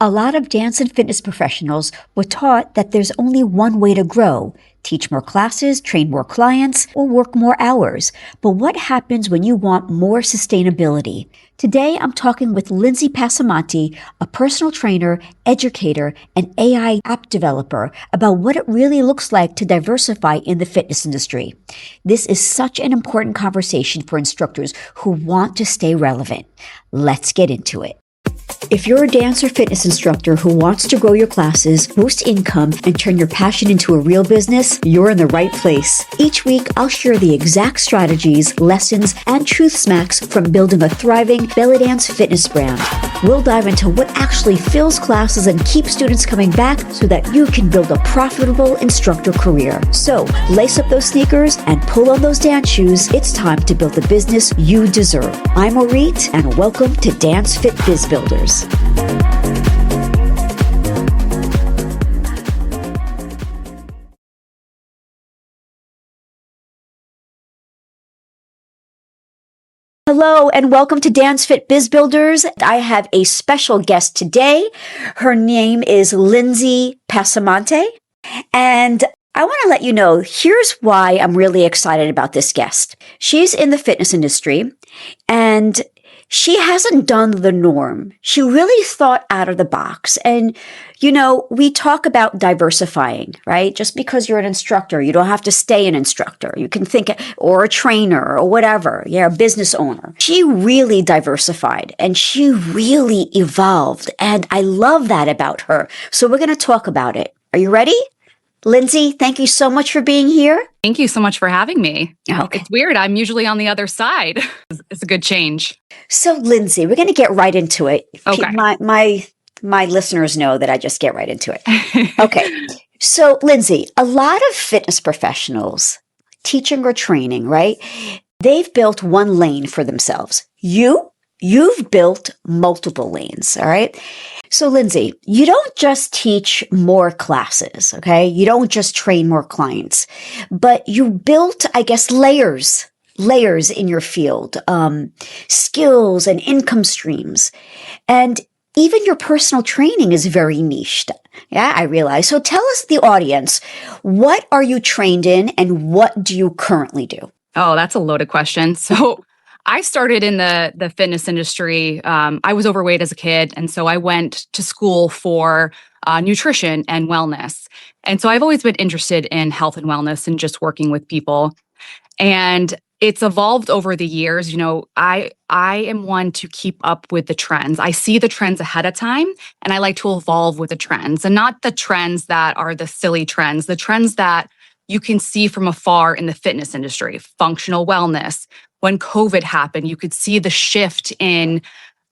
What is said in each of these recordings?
A lot of dance and fitness professionals were taught that there's only one way to grow: teach more classes, train more clients, or work more hours. But what happens when you want more sustainability? Today, I'm talking with Lindsey Passamonte, a personal trainer, educator, and AI app developer, about what it really looks like to diversify in the fitness industry. This is such an important conversation for instructors who want to stay relevant. Let's get into it. If you're a dance or fitness instructor who wants to grow your classes, boost income, and turn your passion into a real business, you're in the right place. Each week, I'll share the exact strategies, lessons, and truth smacks from building a thriving belly dance fitness brand. We'll dive into what actually fills classes and keeps students coming back so that you can build a profitable instructor career. So, lace up those sneakers and pull on those dance shoes. It's time to build the business you deserve. I'm Orit, and welcome to Dance Fit Biz Builders. Hello and welcome to Dance Fit Biz Builders. I have a special guest today. Her name is Lindsey Passamonte. And I want to let you know, here's why I'm really excited about this guest. She's in the fitness industry and she hasn't done the norm. She really thought out of the box. And, you know, we talk about diversifying, right? Just because you're an instructor, you don't have to stay an instructor. You can think, or a trainer or whatever. Yeah, a business owner. She really diversified and she really evolved. And I love that about her. So we're going to talk about it. Are you ready? Lindsey, thank you so much for being here. Thank you so much for having me. Okay. It's weird. I'm usually on the other side. It's a good change. So, Lindsey, we're going to get right into it. Okay. My listeners know that I just get right into it. Okay. So, Lindsey, a lot of fitness professionals, teaching or training, right? They've built one lane for themselves. You've built multiple lanes, all right? So, Lindsey, you don't just teach more classes, okay? You don't just train more clients, but you built, I guess, layers in your field, skills and income streams. And even your personal training is very niched. Yeah, I realize. So tell us, the audience, what are you trained in and what do you currently do? Oh, that's a loaded question. So I started in the fitness industry. I was overweight as a kid. And so I went to school for nutrition and wellness. And so I've always been interested in health and wellness and just working with people. And it's evolved over the years. You know, I am one to keep up with the trends. I see the trends ahead of time and I like to evolve with the trends, and not the trends that are the silly trends, the trends that you can see from afar in the fitness industry, functional wellness. When COVID happened, you could see the shift in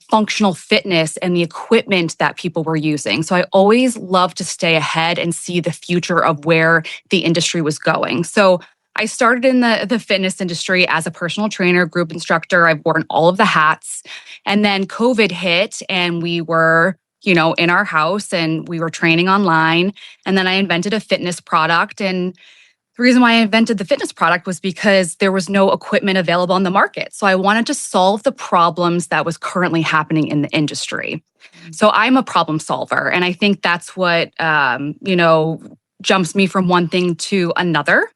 functional fitness and the equipment that people were using. So I always love to stay ahead and see the future of where the industry was going. So I started in the fitness industry as a personal trainer, group instructor. I've worn all of the hats. And then COVID hit and we were, you know, in our house and we were training online. And then I invented a fitness product. And the reason why I invented the fitness product was because there was no equipment available on the market. So I wanted to solve the problems that was currently happening in the industry. So I'm a problem solver. And I think that's what, jumps me from one thing to another.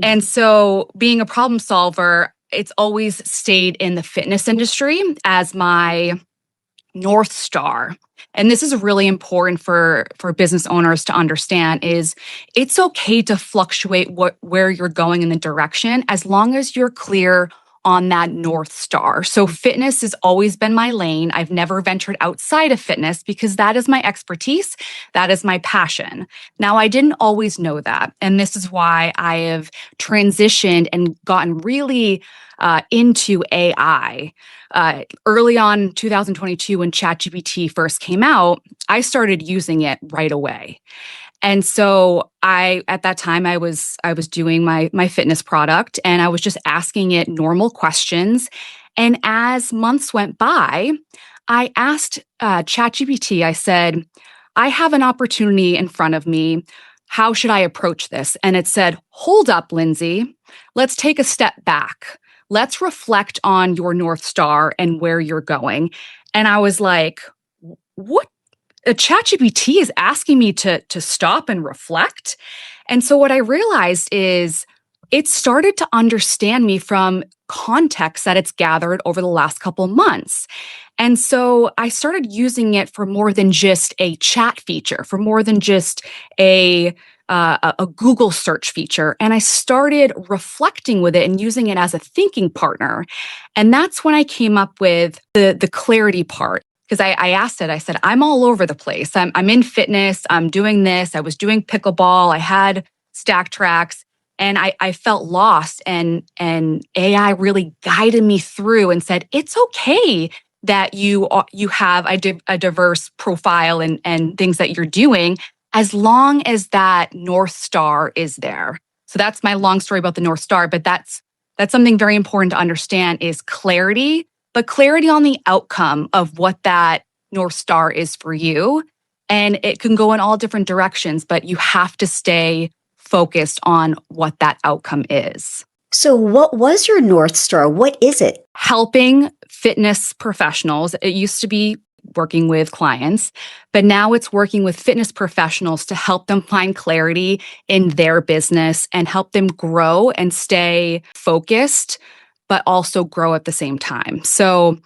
And so being a problem solver, it's always stayed in the fitness industry as my North Star. And this is really important for business owners to understand, is it's okay to fluctuate where you're going in the direction as long as you're clear on that North Star. So fitness has always been my lane. I've never ventured outside of fitness because that is my expertise. That is my passion. Now, I didn't always know that. And this is why I have transitioned and gotten really into AI. Early on 2022, when ChatGPT first came out, I started using it right away. And so at that time, I was doing my fitness product and I was just asking it normal questions. And as months went by, I asked ChatGPT, I said, I have an opportunity in front of me. How should I approach this? And it said, hold up, Lindsey, let's take a step back. Let's reflect on your North Star and where you're going. And I was like, what ChatGPT is asking me to stop and reflect. And so what I realized is it started to understand me from context that it's gathered over the last couple months. And so I started using it for more than just a chat feature, for more than just a a Google search feature. And I started reflecting with it and using it as a thinking partner. And that's when I came up with the clarity part. Because I asked it, I said, I'm all over the place. I'm in fitness, I'm doing this, I was doing pickleball, I had stack tracks, and I felt lost. And AI really guided me through and said, it's okay that you have a diverse profile and things that you're doing, as long as that North Star is there. So that's my long story about the North Star, but that's something very important to understand is clarity, but clarity on the outcome of what that North Star is for you. And it can go in all different directions, but you have to stay focused on what that outcome is. So, what was your North Star? What is it? Helping fitness professionals. It used to be working with clients, but now it's working with fitness professionals to help them find clarity in their business and help them grow and stay focused, but also grow at the same time. So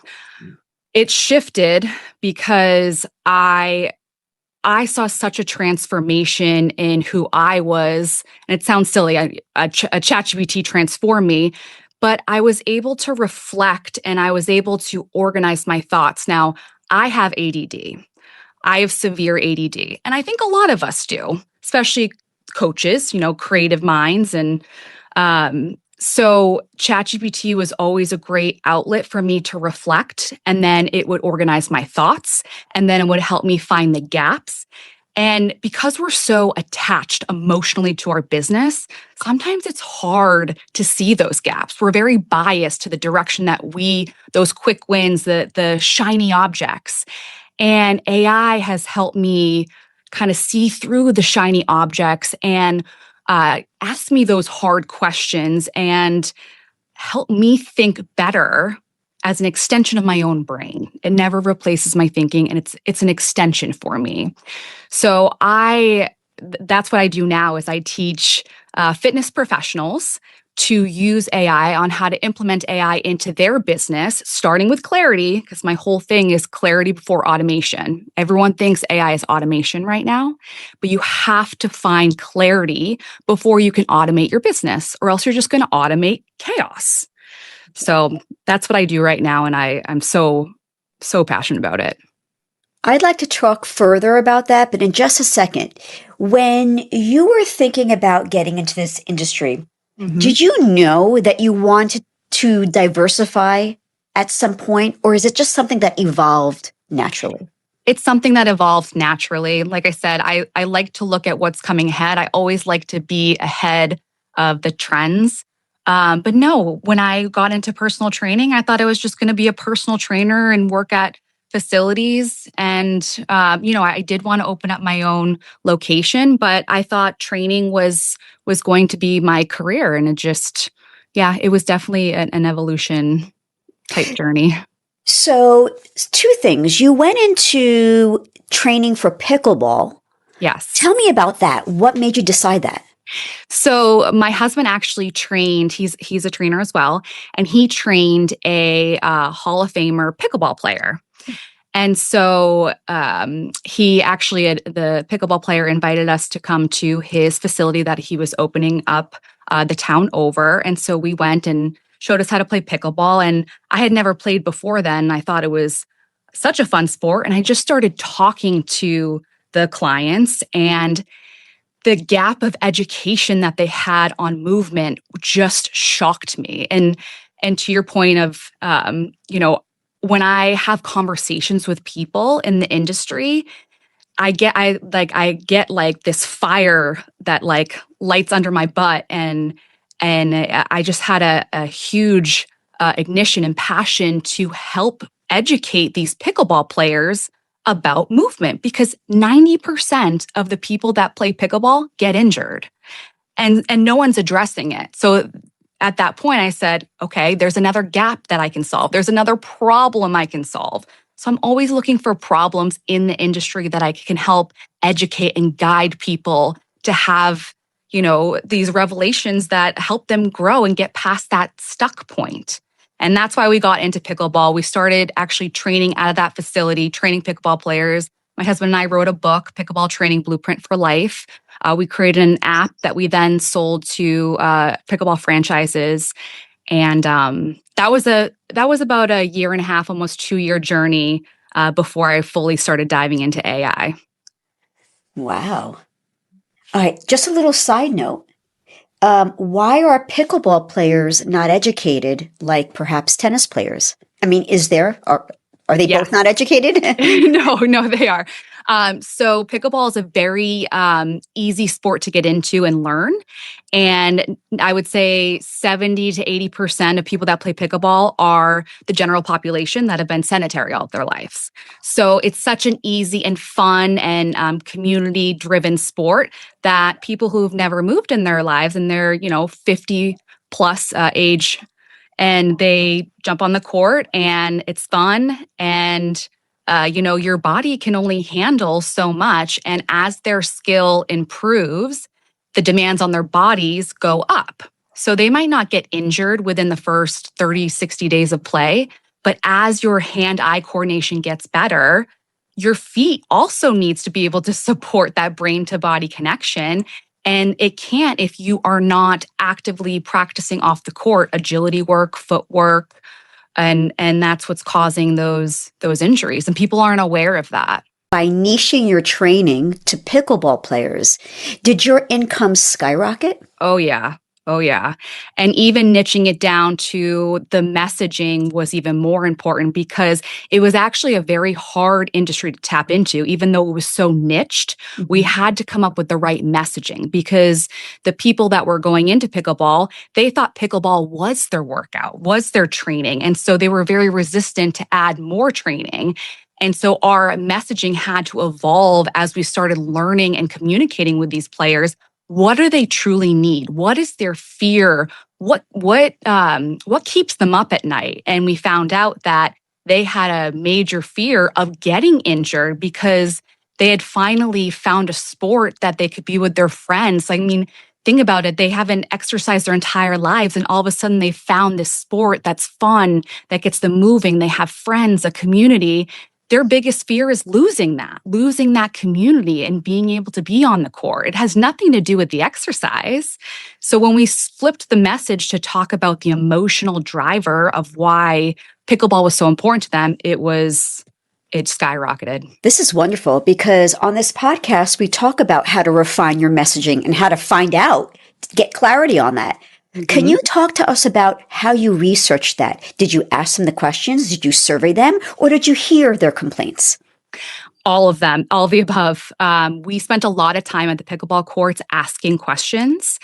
it shifted because I saw such a transformation in who I was. And it sounds silly, a ChatGPT transformed me, but I was able to reflect and I was able to organize my thoughts. Now, I have ADD. I have severe ADD. And I think a lot of us do, especially coaches, creative minds. And so ChatGPT was always a great outlet for me to reflect. And then it would organize my thoughts. And then it would help me find the gaps. And because we're so attached emotionally to our business, sometimes it's hard to see those gaps. We're very biased to the direction that those quick wins, the shiny objects. And AI has helped me kind of see through the shiny objects and ask me those hard questions and help me think better as an extension of my own brain. It never replaces my thinking, and it's an extension for me. So that's what I do now is I teach fitness professionals to use AI on how to implement AI into their business, starting with clarity, because my whole thing is clarity before automation. Everyone thinks AI is automation right now, but you have to find clarity before you can automate your business, or else you're just going to automate chaos. So that's what I do right now, and I'm so passionate about it. I'd like to talk further about that, but in just a second. When you were thinking about getting into this industry, did you know that you wanted to diversify at some point, or is it just something that evolved naturally? It's something that evolves naturally. Like I said, I like to look at what's coming ahead. I always like to be ahead of the trends. But no, when I got into personal training, I thought I was just going to be a personal trainer and work at facilities. And, I did want to open up my own location, but I thought training was going to be my career. And it was definitely an evolution type journey. So, two things. You went into training for pickleball. Yes. Tell me about that. What made you decide that? So my husband actually trained, he's a trainer as well, and he trained a Hall of Famer pickleball player. And so the pickleball player invited us to come to his facility that he was opening up the town over. And so we went and showed us how to play pickleball. And I had never played before then. I thought it was such a fun sport. And I just started talking to the clients, and the gap of education that they had on movement just shocked me. And to your point of, when I have conversations with people in the industry, I get like this fire that like lights under my butt, and I just had a huge ignition and passion to help educate these pickleball players about movement, because 90% of the people that play pickleball get injured, and no one's addressing it. So at that point I said, okay, there's another gap that I can solve. There's another problem I can solve. So I'm always looking for problems in the industry that I can help educate and guide people to have, these revelations that help them grow and get past that stuck point. And that's why we got into pickleball. We started actually training out of that facility, training pickleball players. My husband and I wrote a book, Pickleball Training Blueprint for Life. We created an app that we then sold to pickleball franchises. And that was about a year and a half, almost 2-year journey before I fully started diving into AI. Wow. All right, just a little side note. Why are pickleball players not educated like perhaps tennis players? I mean, are they both not educated? No, they are. So pickleball is a very easy sport to get into and learn. And I would say 70 to 80% of people that play pickleball are the general population that have been sedentary all of their lives. So it's such an easy and fun and community-driven sport that people who've never moved in their lives and they're, 50 plus age, and they jump on the court and it's fun and your body can only handle so much. And as their skill improves, the demands on their bodies go up. So they might not get injured within the first 30, 60 days of play. But as your hand-eye coordination gets better, your feet also needs to be able to support that brain-to-body connection. And it can't if you are not actively practicing off the court, agility work, footwork, and that's what's causing those injuries. And people aren't aware of that. By niching your training to pickleball players, did your income skyrocket? Oh, yeah. And even niching it down to the messaging was even more important because it was actually a very hard industry to tap into. Even though it was so niched, we had to come up with the right messaging because the people that were going into pickleball, they thought pickleball was their workout, was their training. And so they were very resistant to add more training. And so our messaging had to evolve as we started learning and communicating with these players. What do they truly need? What is their fear? What keeps them up at night? And we found out that they had a major fear of getting injured because they had finally found a sport that they could be with their friends. I mean, think about it. They haven't exercised their entire lives, and all of a sudden they found this sport that's fun, that gets them moving. They have friends, a community. Their biggest fear is losing that community and being able to be on the court. It has nothing to do with the exercise. So when we flipped the message to talk about the emotional driver of why pickleball was so important to them, it skyrocketed. This is wonderful because on this podcast, we talk about how to refine your messaging and how to find out, get clarity on that. Can you talk to us about how you researched that? Did you ask them the questions? Did you survey them? Or did you hear their complaints? All of them, all of the above. We spent a lot of time at the pickleball courts asking questions.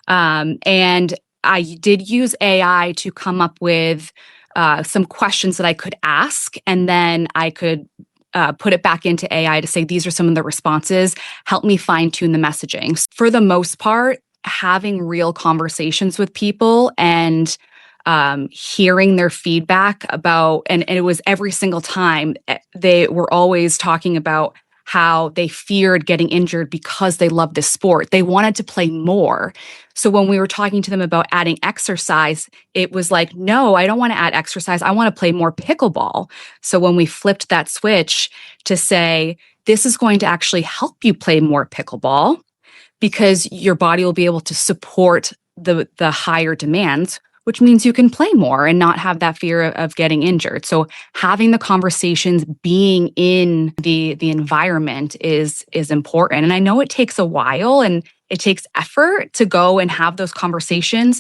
And I did use AI to come up with some questions that I could ask. And then I could put it back into AI to say, these are some of the responses. Help me fine tune the messaging. For the most part, having real conversations with people and hearing their feedback about, and it was every single time, they were always talking about how they feared getting injured because they loved this sport. They wanted to play more. So when we were talking to them about adding exercise, it was like, no, I don't want to add exercise. I want to play more pickleball. So when we flipped that switch to say, this is going to actually help you play more pickleball, because your body will be able to support the higher demands, which means you can play more and not have that fear of getting injured. So having the conversations, being in the environment is important. And I know it takes a while and it takes effort to go and have those conversations,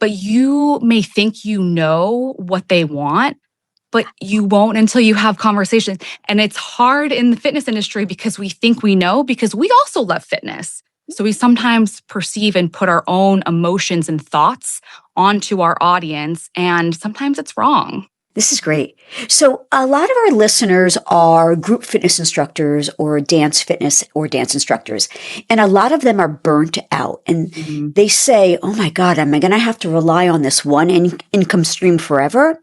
but you may think you know what they want, but you won't until you have conversations. And it's hard in the fitness industry because we think we know, because we also love fitness. So we sometimes perceive and put our own emotions and thoughts onto our audience, and sometimes it's wrong. This is great. So a lot of our listeners are group fitness instructors or dance fitness or dance instructors, and a lot of them are burnt out. And they say, oh my God, am I going to have to rely on this one income stream forever?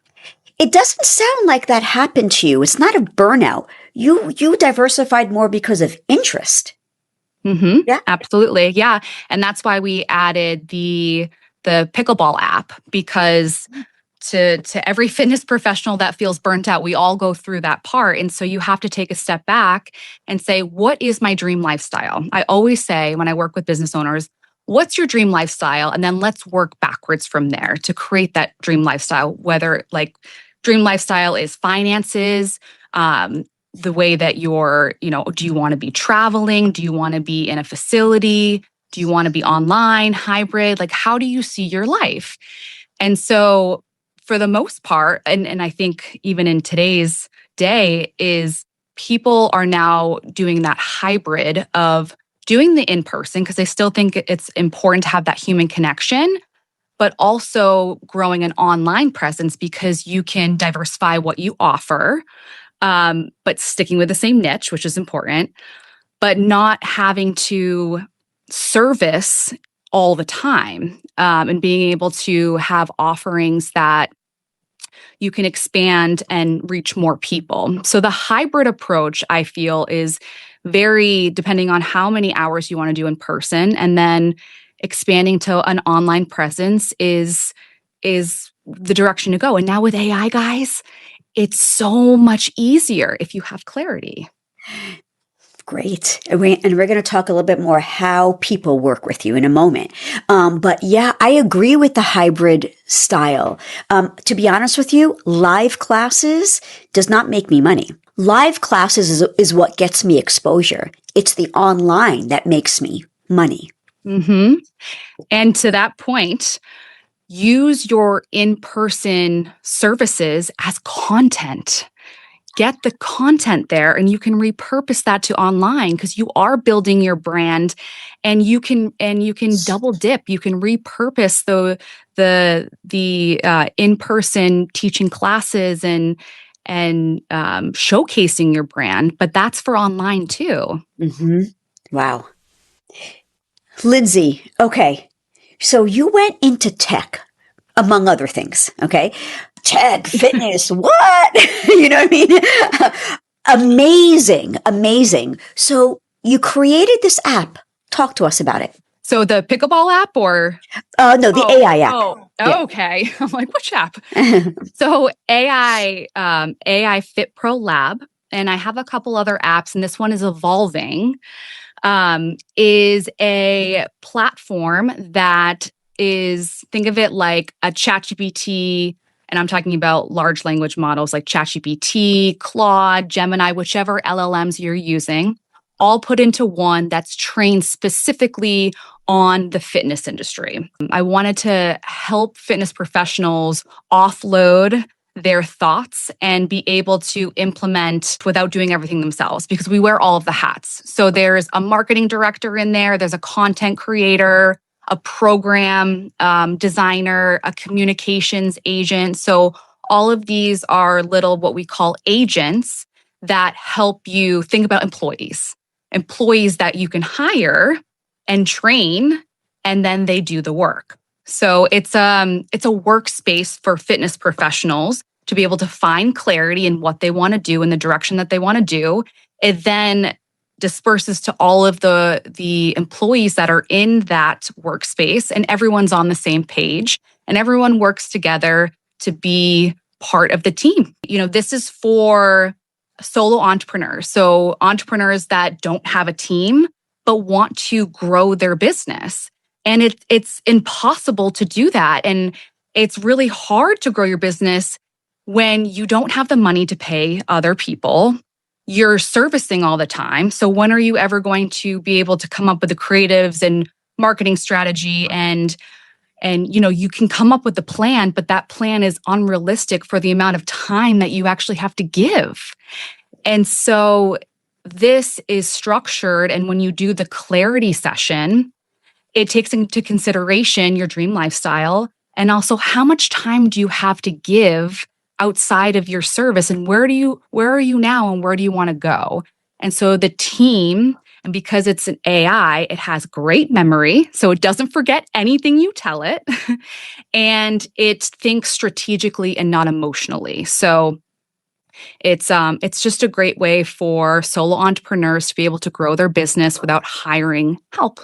It doesn't sound like that happened to you. It's not a burnout. You diversified more because of interest. Yeah. Absolutely. Yeah. And that's why we added the pickleball app, because to every fitness professional that feels burnt out, we all go through that part. And so you have to take a step back and say, what is my dream lifestyle? I always say when I work with business owners, what's your dream lifestyle? And then let's work backwards from there to create that dream lifestyle, whether like dream lifestyle is finances, the way that do you want to be traveling? Do you want to be in a facility? Do you want to be online, hybrid? Like, how do you see your life? And so for the most part, and I think even in today's day, is people are now doing that hybrid of doing the in-person because they still think it's important to have that human connection, but also growing an online presence because you can diversify what you offer, but sticking with the same niche, which is important, but not having to service all the time, and being able to have offerings that you can expand and reach more people. So the hybrid approach, I feel, is very depending on how many hours you want to do in person, and then expanding to an online presence is the direction to go. And now with AI, guys, it's so much easier if you have clarity. Great. And we're going to talk a little bit more how people work with you in a moment. But yeah, I agree with the hybrid style. To be honest with you, live classes does not make me money. Live classes is what gets me exposure. It's the online that makes me money. And to that point, use your in-person services as content. Get the content there and you can repurpose that to online because you are building your brand, and you can double dip. You can repurpose the in-person teaching classes and showcasing your brand, but that's for online too. Wow. Lindsey, okay. So you went into tech, among other things, okay? Tech, fitness, what? You know what I mean? Amazing. So you created this app. Talk to us about it. So the pickleball app or? No, the AI app. Yeah. Okay. I'm like, which app? So AI Fit Pro Lab, and I have a couple other apps, and this one is evolving, is a platform that is, think of it like a ChatGPT, and I'm talking about large language models like ChatGPT, Claude, Gemini, whichever LLMs you're using, all put into one that's trained specifically on the fitness industry. I wanted to help fitness professionals offload their thoughts and be able to implement without doing everything themselves, because we wear all of the hats. So there's a marketing director in there's a content creator, a program designer, a communications agent. So all of these are little what we call agents that help you think about employees that you can hire and train, and then they do the work. So it's a workspace for fitness professionals to be able to find clarity in what they want to do in the direction that they want to do. It then disperses to all of the employees that are in that workspace, and everyone's on the same page and everyone works together to be part of the team. This is for solo entrepreneurs. So entrepreneurs that don't have a team but want to grow their business. And it's impossible to do that. And it's really hard to grow your business when you don't have the money to pay other people. You're servicing all the time. So when are you ever going to be able to come up with the creatives and marketing strategy and you can come up with a plan, but that plan is unrealistic for the amount of time that you actually have to give. And so this is structured, and when you do the clarity session, it takes into consideration your dream lifestyle and also how much time do you have to give outside of your service, and where are you now and where do you want to go? And so the team And because it's an AI, it has great memory. So it doesn't forget anything you tell it. And it thinks strategically and not emotionally. So it's just a great way for solo entrepreneurs to be able to grow their business without hiring help.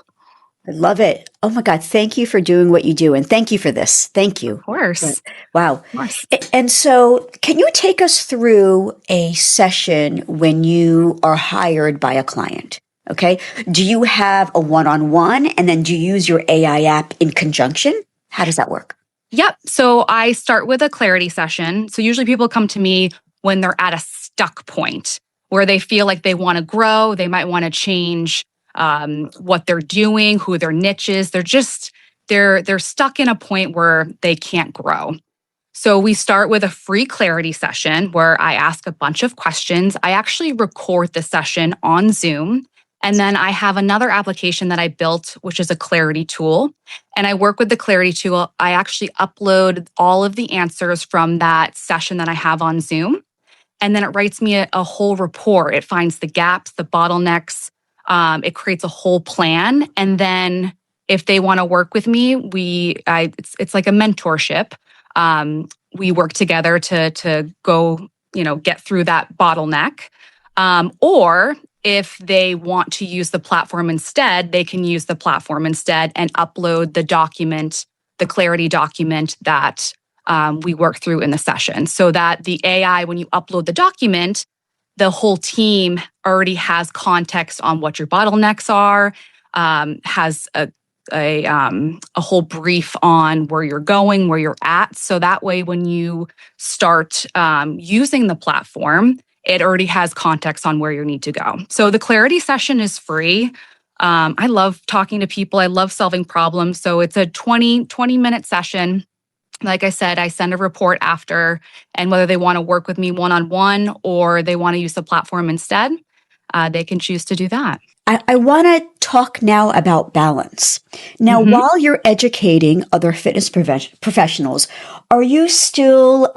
I love it. Oh my God. Thank you for doing what you do. And thank you for this. Thank Of you. course. Wow. Of course. And so, can you take us through a session when you are hired by a client? Okay. Do you have a one on one and then do you use your AI app in conjunction? How does that work? Yep. So I start with a clarity session. So usually people come to me when they're at a stuck point where they feel like they want to grow, they might want to change what they're doing, who their niche is. They're stuck in a point where they can't grow. So we start with a free clarity session where I ask a bunch of questions. I actually record the session on Zoom. And then I have another application that I built, which is a clarity tool. And I work with the clarity tool. I actually upload all of the answers from that session that I have on Zoom. And then it writes me a whole report. It finds the gaps, the bottlenecks. It creates a whole plan. And then if they want to work with me, it's like a mentorship. We work together to go, get through that bottleneck. Or if they want to use the platform instead, they can use the platform instead and upload the document, the clarity document that we work through in the session. So that the AI, when you upload the document, the whole team already has context on what your bottlenecks are, has a whole brief on where you're going, where you're at. So that way, when you start using the platform, it already has context on where you need to go. So the clarity session is free. I love talking to people. I love solving problems. So it's a 20-minute session. Like I said, I send a report after, and whether they want to work with me one-on-one or they want to use the platform instead, they can choose to do that. I want to talk now about balance. Now, while you're educating other fitness professionals, are you still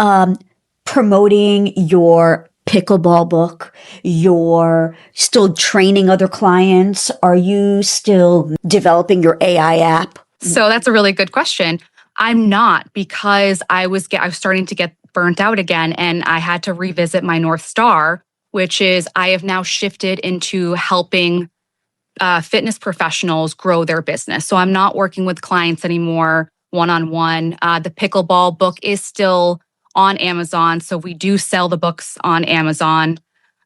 promoting your pickleball book? You're still training other clients? Are you still developing your AI app? So that's a really good question. I'm not, because I was starting to get burnt out again, and I had to revisit my North Star, which is I have now shifted into helping fitness professionals grow their business. So I'm not working with clients anymore one-on-one. The pickleball book is still on Amazon. So we do sell the books on Amazon.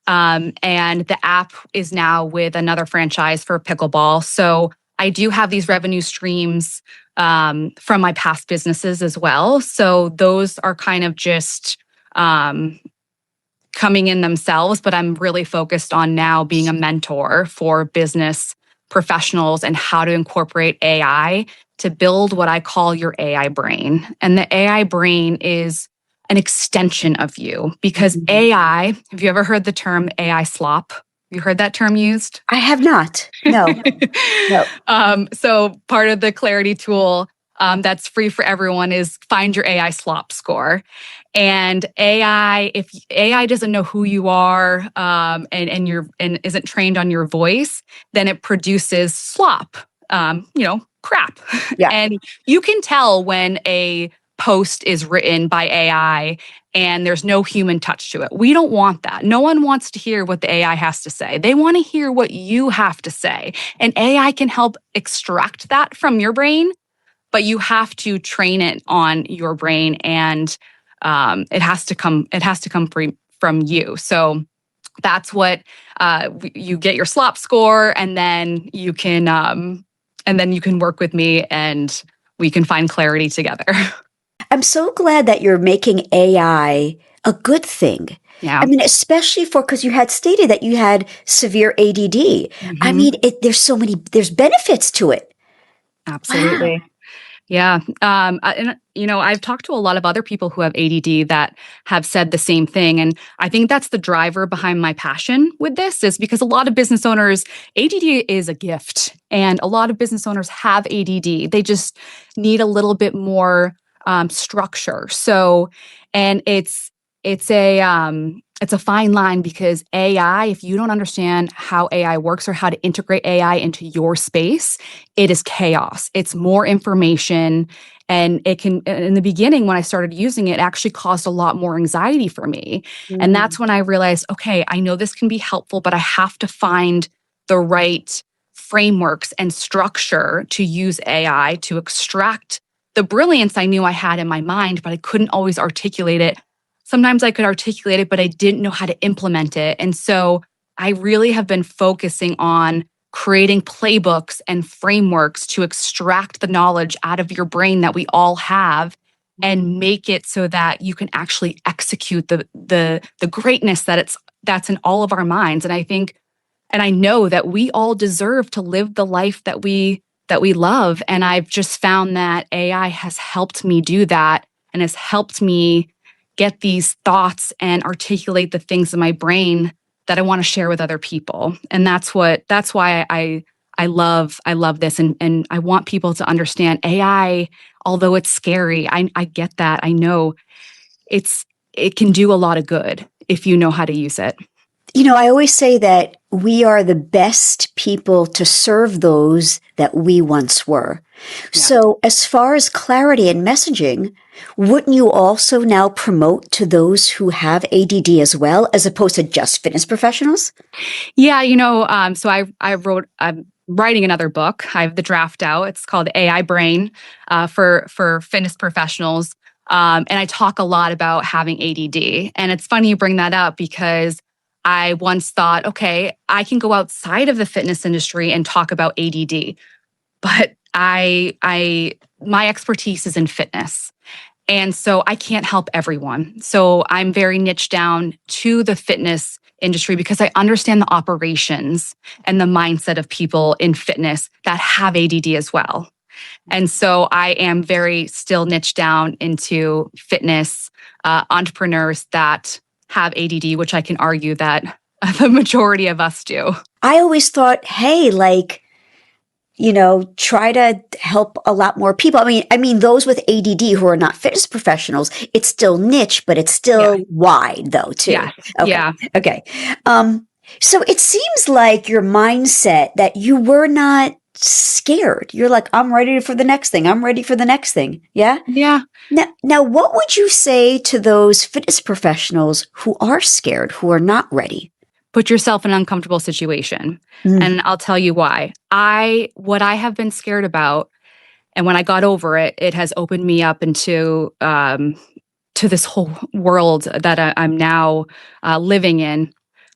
And the app is now with another franchise for pickleball. So I do have these revenue streams from my past businesses as well. So those are kind of just coming in themselves, but I'm really focused on now being a mentor for business professionals and how to incorporate AI to build what I call your AI brain. And the AI brain is an extension of you, because AI, have you ever heard the term AI slop? You heard that term used? I have not. No. So part of the clarity tool that's free for everyone is find your AI slop score. And AI, if AI doesn't know who you are and isn't trained on your voice, then it produces slop, crap. Yeah. And you can tell when a post is written by AI and there's no human touch to it. We don't want that. No one wants to hear what the AI has to say. They want to hear what you have to say. And AI can help extract that from your brain, but you have to train it on your brain, and it has to come from you. So that's what you get your slop score, and then you can work with me and we can find clarity together. I'm so glad that you're making AI a good thing. Yeah. I mean, especially because you had stated that you had severe ADD. I mean, there's benefits to it. Absolutely. Wow. Yeah. I've talked to a lot of other people who have ADD that have said the same thing. And I think that's the driver behind my passion with this, is because a lot of business owners, ADD is a gift. And a lot of business owners have ADD. They just need a little bit more structure. So, and it's it's a fine line because AI, if you don't understand how AI works or how to integrate AI into your space, it is chaos. It's more information. And it can, in the beginning, when I started using it, it actually caused a lot more anxiety for me. And that's when I realized, okay, I know this can be helpful, but I have to find the right frameworks and structure to use AI to extract the brilliance I knew I had in my mind, but I couldn't always articulate it. Sometimes I could articulate it, but I didn't know how to implement it. And so I really have been focusing on creating playbooks and frameworks to extract the knowledge out of your brain that we all have and make it so that you can actually execute the greatness that's in all of our minds. And I think and I know that we all deserve to live the life that we love. And I've just found that AI has helped me do that and has helped me get these thoughts and articulate the things in my brain that I want to share with other people. And that's why I love this. And I want people to understand AI, although it's scary. I get that. I know it can do a lot of good if you know how to use it. I always say that we are the best people to serve those that we once were. Yeah. So as far as clarity and messaging, wouldn't you also now promote to those who have ADD as well, as opposed to just fitness professionals? Yeah, so I'm writing another book. I have the draft out. It's called AI Brain for fitness professionals. And I talk a lot about having ADD. And it's funny you bring that up because I once thought, okay, I can go outside of the fitness industry and talk about ADD, but my expertise is in fitness. And so I can't help everyone. So I'm very niche down to the fitness industry because I understand the operations and the mindset of people in fitness that have ADD as well. And so I am very still niche down into fitness entrepreneurs that have ADD, which I can argue that the majority of us do. I always thought, hey, try to help a lot more people. I mean, those with ADD who are not fitness professionals, it's still niche, but it's still wide though, too. Yeah. Okay. Yeah. Okay. So it seems like your mindset that you were not scared. You're like, I'm ready for the next thing. I'm ready for the next thing. Yeah. Yeah. Now, what would you say to those fitness professionals who are scared, who are not ready? Put yourself in an uncomfortable situation. And I'll tell you why. What I have been scared about, and when I got over it, it has opened me up into to this whole world that I'm now living in.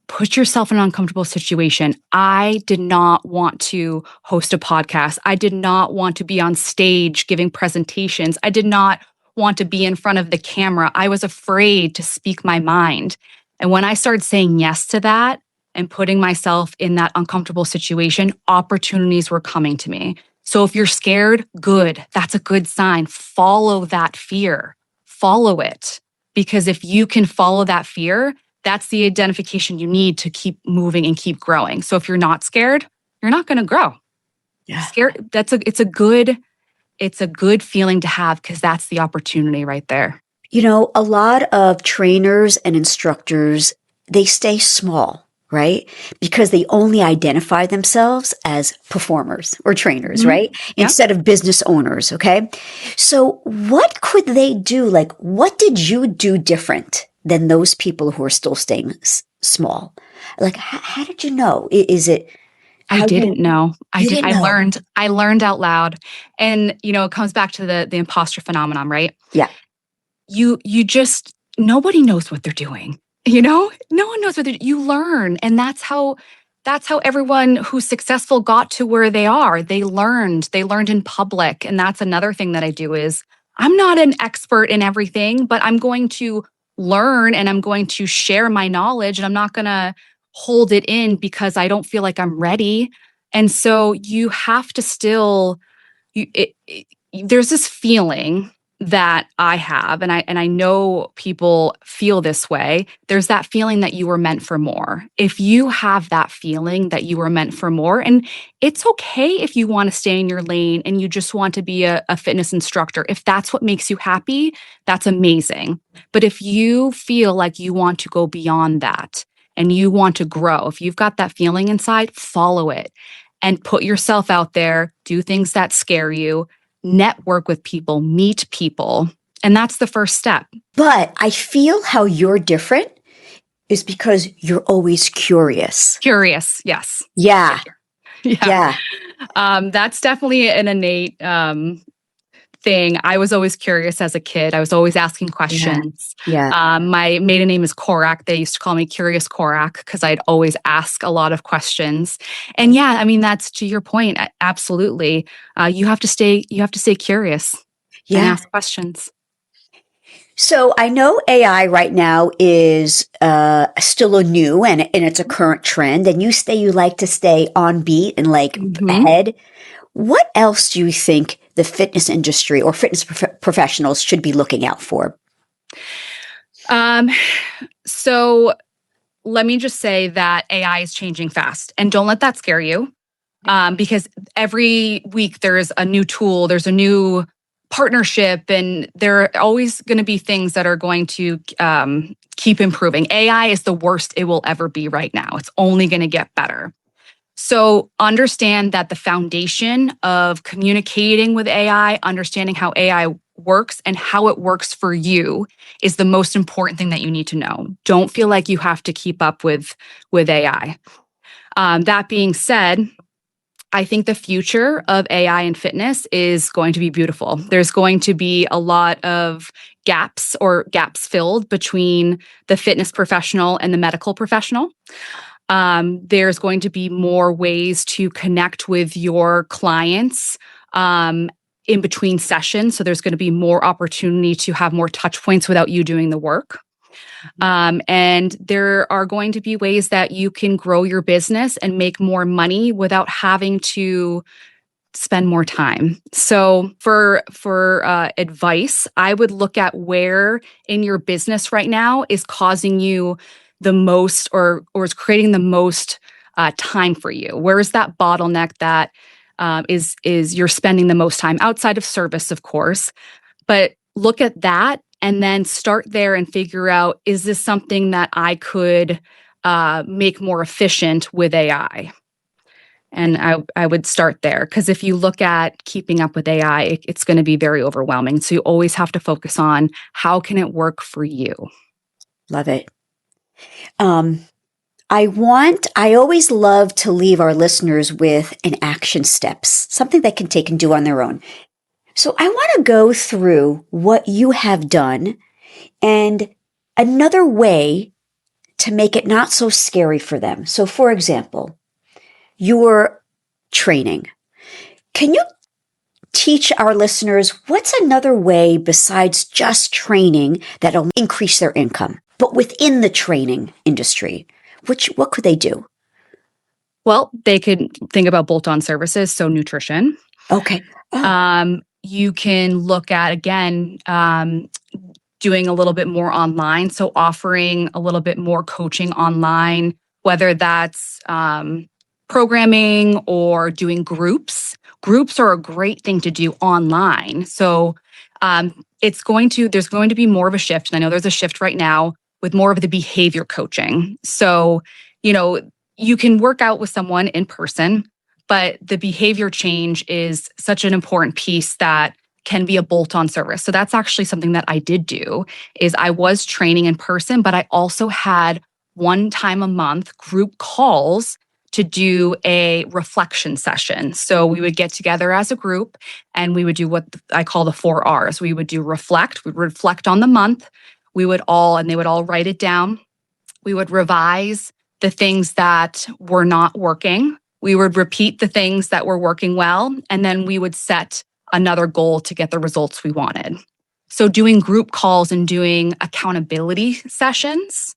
Put yourself in an uncomfortable situation. I did not want to host a podcast. I did not want to be on stage giving presentations. I did not want to be in front of the camera. I was afraid to speak my mind. And when I started saying yes to that and putting myself in that uncomfortable situation, opportunities were coming to me. So if you're scared, good. That's a good sign. Follow that fear. Follow it. Because if you can follow that fear, that's the identification you need to keep moving and keep growing. So if you're not scared, you're not going to grow. Yeah. Scared. It's a good feeling to have because that's the opportunity right there. A lot of trainers and instructors, they stay small, right? Because they only identify themselves as performers or trainers, right? Yeah. Instead of business owners, okay? So what could they do? Like, what did you do different than those people who are still staying small? Like, how did you know? Is it... I didn't know. I learned out loud. And, it comes back to the imposter phenomenon, right? Yeah. You just, nobody knows what they're doing. No one knows what you learn. And that's how everyone who's successful got to where they are. They learned in public. And that's another thing that I do is I'm not an expert in everything, but I'm going to learn and I'm going to share my knowledge and I'm not going to hold it in because I don't feel like I'm ready. And so you have to still, there's this feeling that I have, and I know people feel this way, there's that feeling that you were meant for more. If you have that feeling that you were meant for more, and it's okay if you want to stay in your lane and you just want to be a fitness instructor, if that's what makes you happy, that's amazing. But if you feel like you want to go beyond that and you want to grow, if you've got that feeling inside, follow it and put yourself out there, do things that scare you, network with people, meet people. And that's the first step. But I feel how you're different is because you're always curious. Curious, yes. Yeah. Yeah. That's definitely an innate thing. I was always curious as a kid. I was always asking questions. Yeah. My maiden name is Korak. They used to call me Curious Korak because I'd always ask a lot of questions. And yeah, I mean, that's to your point. Absolutely. You have to stay curious and ask questions. So I know AI right now is still a new and it's a current trend. And you say you like to stay on beat and ahead. What else do you think the fitness industry or fitness professionals should be looking out for? So let me just say that AI is changing fast, and don't let that scare you, because every week there's a new tool, there's a new partnership, and there are always going to be things that are going to keep improving. AI is the worst it will ever be right now. It's only going to get better. So understand that the foundation of communicating with AI, understanding how AI works and how it works for you is the most important thing that you need to know. Don't feel like you have to keep up with AI. That being said, I think the future of AI in fitness is going to be beautiful. There's going to be a lot of gaps filled between the fitness professional and the medical professional. There's going to be more ways to connect with your clients in between sessions. So there's going to be more opportunity to have more touch points without you doing the work. And there are going to be ways that you can grow your business and make more money without having to spend more time. So for advice, I would look at where in your business right now is causing you the most or is creating the most time for you. Where is that bottleneck that is you're spending the most time outside of service, of course, but look at that and then start there and figure out, is this something that I could make more efficient with AI? And I would start there, because if you look at keeping up with AI, it's going to be very overwhelming. So you always have to focus on how can it work for you. Love it. I always love to leave our listeners with an action steps, something they can take and do on their own. So I want to go through what you have done and another way to make it not so scary for them. So for example, your training. Can you teach our listeners what's another way besides just training that'll increase their income, but within the training industry? What could they do? Well, they could think about bolt-on services, so nutrition. Okay. You can look at, again, doing a little bit more online, so offering a little bit more coaching online, whether that's programming or doing groups. Groups are a great thing to do online. So there's going to be more of a shift. And I know there's a shift right now with more of the behavior coaching. So, you can work out with someone in person, but the behavior change is such an important piece that can be a bolt-on service. So that's actually something that I did do, is I was training in person, but I also had one time a month group calls to do a reflection session. So we would get together as a group and we would do what I call the 4 R's. We would do reflect. We would reflect on the month. They would all write it down. We would revise the things that were not working. We would repeat the things that were working well. And then we would set another goal to get the results we wanted. So doing group calls and doing accountability sessions,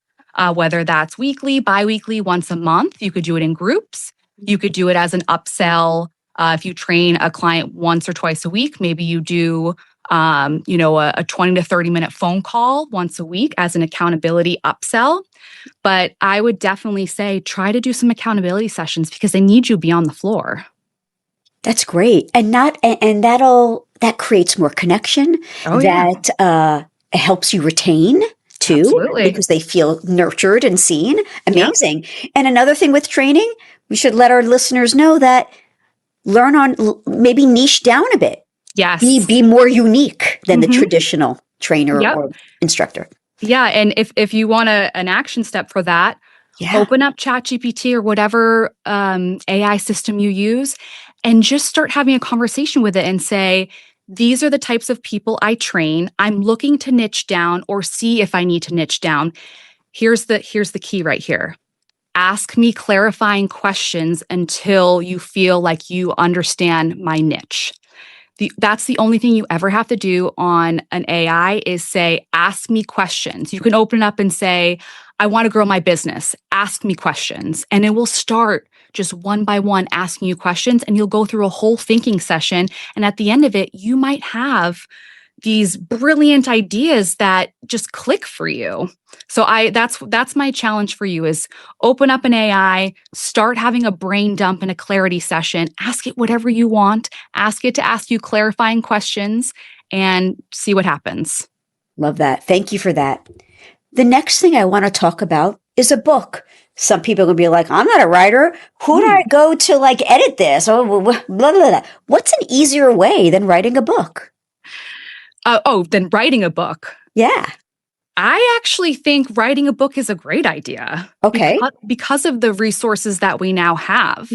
whether that's weekly, biweekly, once a month, you could do it in groups. You could do it as an upsell. If you train a client once or twice a week, maybe you do a 20 to 30-minute phone call once a week as an accountability upsell. But I would definitely say try to do some accountability sessions because they need you beyond the floor. That's great. And that creates more connection. Oh, yeah. That helps you retain too, Absolutely. because they feel nurtured and seen. Amazing. Yep. And another thing with training, we should let our listeners know that maybe niche down a bit. Yes. Be more unique than the traditional trainer Yep. or instructor. Yeah. And if you want an action step for that, open up ChatGPT or whatever AI system you use and just start having a conversation with it and say, these are the types of people I train. I'm looking to niche down or see if I need to niche down. Here's the key right here. Ask me clarifying questions until you feel like you understand my niche. That's the only thing you ever have to do on an AI is say, ask me questions. You can open it up and say, I want to grow my business. Ask me questions. And it will start just one by one asking you questions, and you'll go through a whole thinking session. And at the end of it, you might have these brilliant ideas that just click for you. So that's my challenge for you is open up an AI, start having a brain dump and a clarity session, ask it whatever you want, ask it to ask you clarifying questions and see what happens. Love that. Thank you for that. The next thing I want to talk about is a book. Some people are going to be like, I'm not a writer. Who do I go to edit this? Oh, blah, blah, blah. What's an easier way than writing a book? Than writing a book. Yeah. I actually think writing a book is a great idea. Okay. Because of the resources that we now have.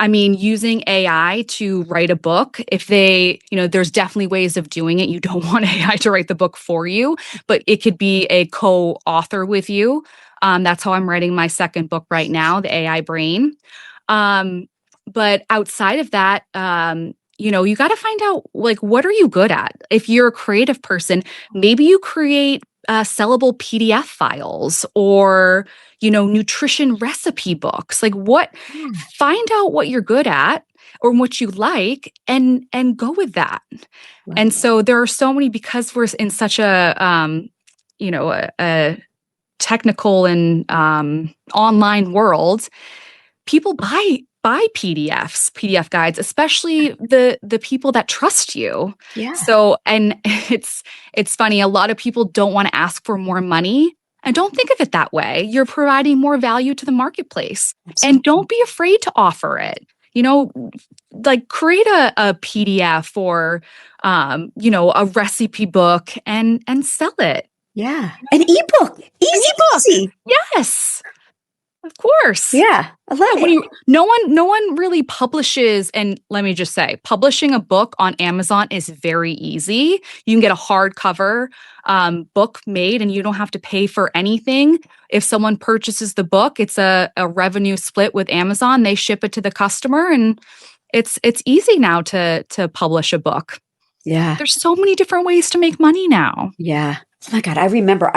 Using AI to write a book, there's definitely ways of doing it. You don't want AI to write the book for you, but it could be a co-author with you. That's how I'm writing my second book right now, The AI Brain. But outside of that, you got to find out what are you good at? If you're a creative person, maybe you create sellable PDF files or, nutrition recipe books. Find out what you're good at or what you like and go with that. Wow. And so there are so many, because we're in such a technical and online world, people buy PDFs, PDF guides, especially the people that trust you. Yeah. So, and it's funny. A lot of people don't want to ask for more money, and don't think of it that way. You're providing more value to the marketplace. Absolutely. And don't be afraid to offer it. Create a PDF or, a recipe book and sell it. Yeah. An ebook. Easy. Yes. Of course. Yeah. I love it. No one really publishes, and let me just say, publishing a book on Amazon is very easy. You can get a hardcover book made and you don't have to pay for anything. If someone purchases the book, it's a revenue split with Amazon. They ship it to the customer, and it's easy now to publish a book. Yeah. There's so many different ways to make money now. Yeah. Oh my God. I remember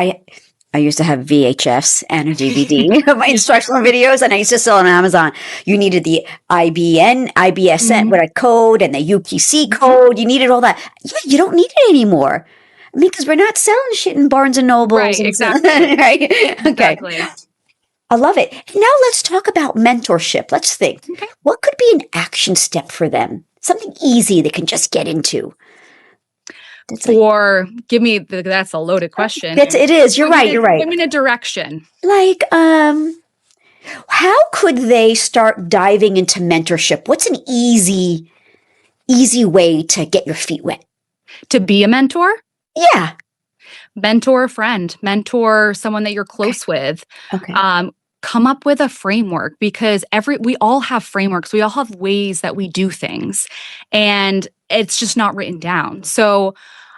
I used to have VHS and a DVD of my instructional videos, and I used to sell on Amazon. You needed the IBSN, what a code, and the UPC code. You needed all that. You don't need it anymore. Because we're not selling shit in Barnes and Nobles. Right, exactly. Right? Okay. Exactly. I love it. Now let's talk about mentorship. Let's think. Okay. What could be an action step for them? Something easy they can just get into. Or give me that's a loaded question. It is. You're right. Give me a direction. How could they start diving into mentorship? What's an easy way to get your feet wet? To be a mentor? Yeah. Mentor a friend, mentor someone that you're close with. Okay. Come up with a framework, because we all have frameworks. We all have ways that we do things, and it's just not written down. So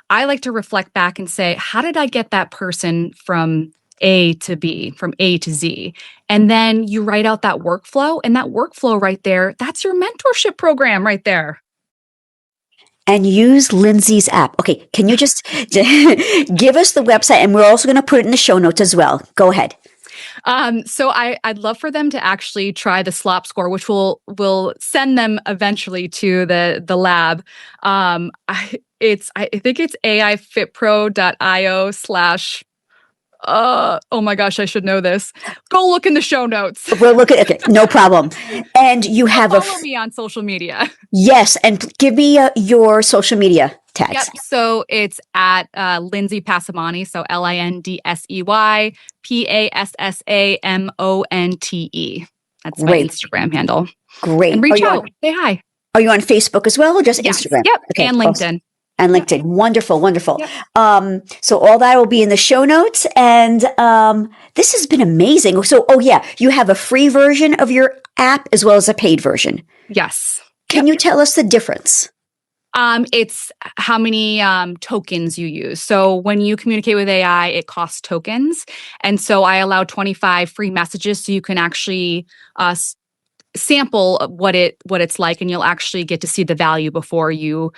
I like to reflect back and say, how did I get that person from A to B, from A to Z? And then you write out that workflow, and that workflow right there, that's your mentorship program right there. And use Lindsey's app. Okay, can you just give us the website? And we're also going to put it in the show notes as well. Go ahead. So I'd love for them to actually try the SLOP score, which will send them eventually to the lab. I think it's aifitpro.io/ oh my gosh, I should know this. Go look in the show notes. We'll look at okay, no problem. And you have follow me on social media. Yes, and give me your social media tags. Yep. So it's at Lindsey Passamonte. So LindseyPassamonte. That's my Instagram handle. Great. And reach out. Say hi. Are you on Facebook as well, or just Instagram? Yep. Okay, and LinkedIn. And LinkedIn. Wonderful, wonderful. Yep. So all that will be in the show notes. And this has been amazing. So, you have a free version of your app as well as a paid version. Yes. Can you tell us the difference? It's how many tokens you use. So when you communicate with AI, it costs tokens. And so I allow 25 free messages so you can actually sample what it's like, and you'll actually get to see the value before you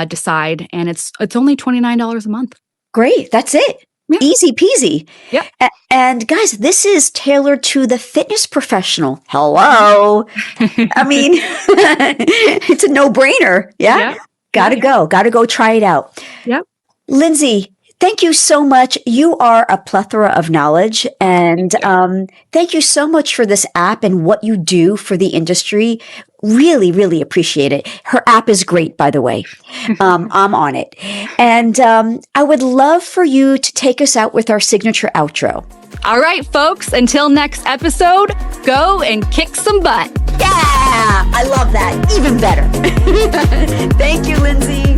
decide. And it's only $29 a month. Great. That's it. Yeah. Easy peasy. Yep. And guys, this is tailored to the fitness professional. Hello. I mean, it's a no-brainer. Yeah. Gotta go try it out. Yep. Lindsey, thank you so much. You are a plethora of knowledge, and thank you so much for this app and what you do for the industry. Really, really appreciate it. Her app is great, by the way. I'm on it. And I would love for you to take us out with our signature outro. All right, folks, until next episode, go and kick some butt. Yeah, I love that. Even better. Thank you, Lindsey.